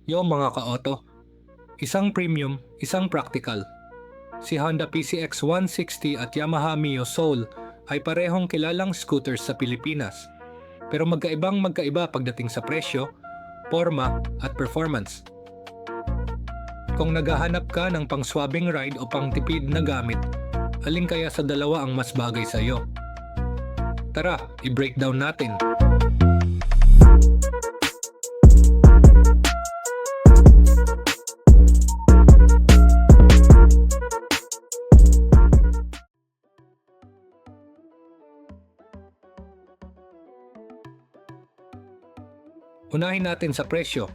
Yo mga ka-auto, isang premium, isang practical. Si Honda PCX 160 at Yamaha Mio Soul ay parehong kilalang scooters sa Pilipinas. Pero magkaiba pagdating sa presyo, porma at performance. Kung naghahanap ka ng pang-swabbing ride o pang-tipid na gamit, alin kaya sa dalawa ang mas bagay sa iyo? Tara, i-breakdown natin. Unahin natin sa presyo.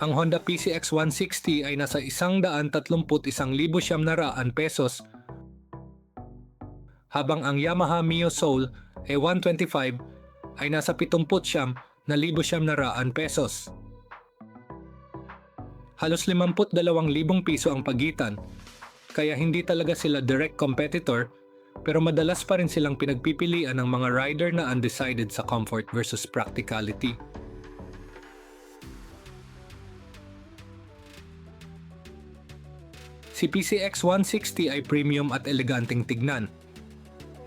Ang Honda PCX 160 ay nasa 131,900 pesos, habang ang Yamaha Mio Soul ay 125 ay nasa 79,900 pesos. Halos 52,000 piso ang pagitan, kaya hindi talaga sila direct competitor, pero madalas pa rin silang pinagpipilian ng mga rider na undecided sa comfort versus practicality. Si PCX 160 ay premium at eleganteng tignan.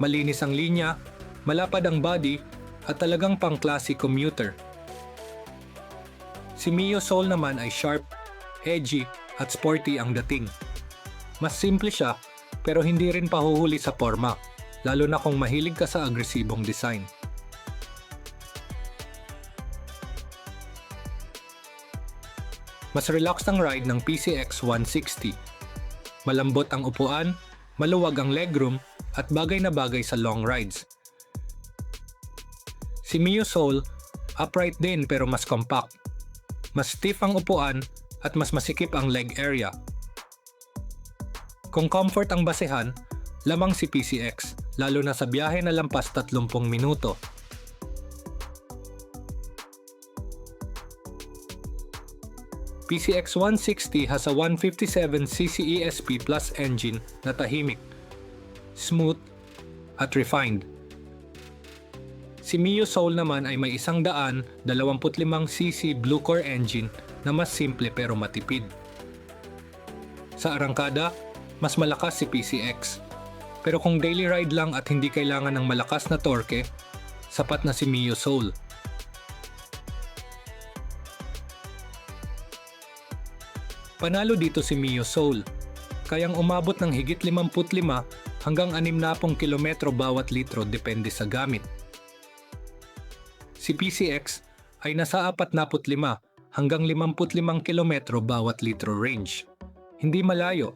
Malinis ang linya, malapad ang body, at talagang pang-classy commuter. Si Mio Soul naman ay sharp, edgy, at sporty ang dating. Mas simple siya, pero hindi rin pahuhuli sa porma, lalo na kung mahilig ka sa agresibong design. Mas relaxed ang ride ng PCX 160. Malambot ang upuan, maluwag ang legroom, at bagay na bagay sa long rides. Si Mio Soul, upright din pero mas compact. Mas stiff ang upuan at mas masikip ang leg area. Kung comfort ang basehan, lamang si PCX, lalo na sa biyahe na lampas 30 minuto. PCX 160 has a 157cc ESP Plus engine na tahimik, smooth, at refined. Si Mio Soul naman ay may 125cc Blue Core engine na mas simple pero matipid. Sa arangkada, mas malakas si PCX. Pero kung daily ride lang at hindi kailangan ng malakas na torque, sapat na si Mio Soul. Panalo dito si Mio Soul, kayang umabot ng higit 55 hanggang 60 kilometro bawat litro depende sa gamit. Si PCX ay nasa 45 hanggang 55 kilometro bawat litro range. Hindi malayo,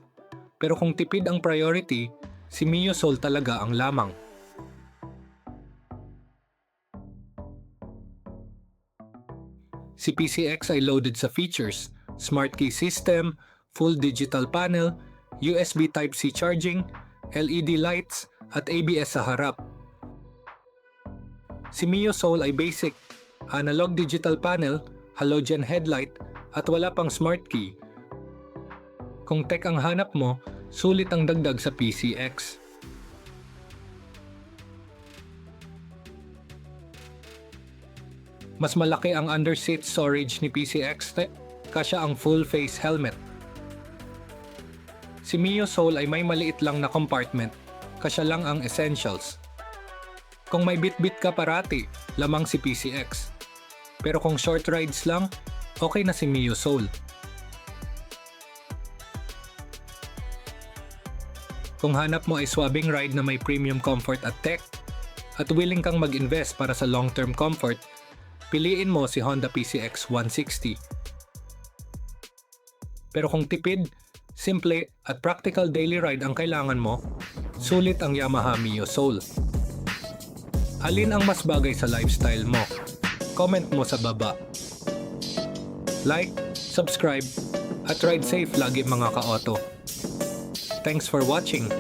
pero kung tipid ang priority, si Mio Soul talaga ang lamang. Si PCX ay loaded sa features, smart key system, full digital panel, USB Type-C charging, LED lights, at ABS sa harap. Si Mio Soul ay basic, analog digital panel, halogen headlight, at wala pang smart key. Kung tech ang hanap mo, sulit ang dagdag sa PCX. Mas malaki ang underseat storage ni PCX, kasya ang full face helmet. Si Mio Soul ay may maliit lang na compartment, kasya lang ang essentials. Kung may bit-bit ka parati, lamang si PCX. Pero kung short rides lang, okay na si Mio Soul. Kung hanap mo ay swabbing ride na may premium comfort at tech, at willing kang mag-invest para sa long-term comfort, piliin mo si Honda PCX 160. Pero kung tipid, simple at practical daily ride ang kailangan mo, sulit ang Yamaha Mio Soul. Alin ang mas bagay sa lifestyle mo? Comment mo sa baba. Like, subscribe, at ride safe lagi mga ka-auto. Thanks for watching!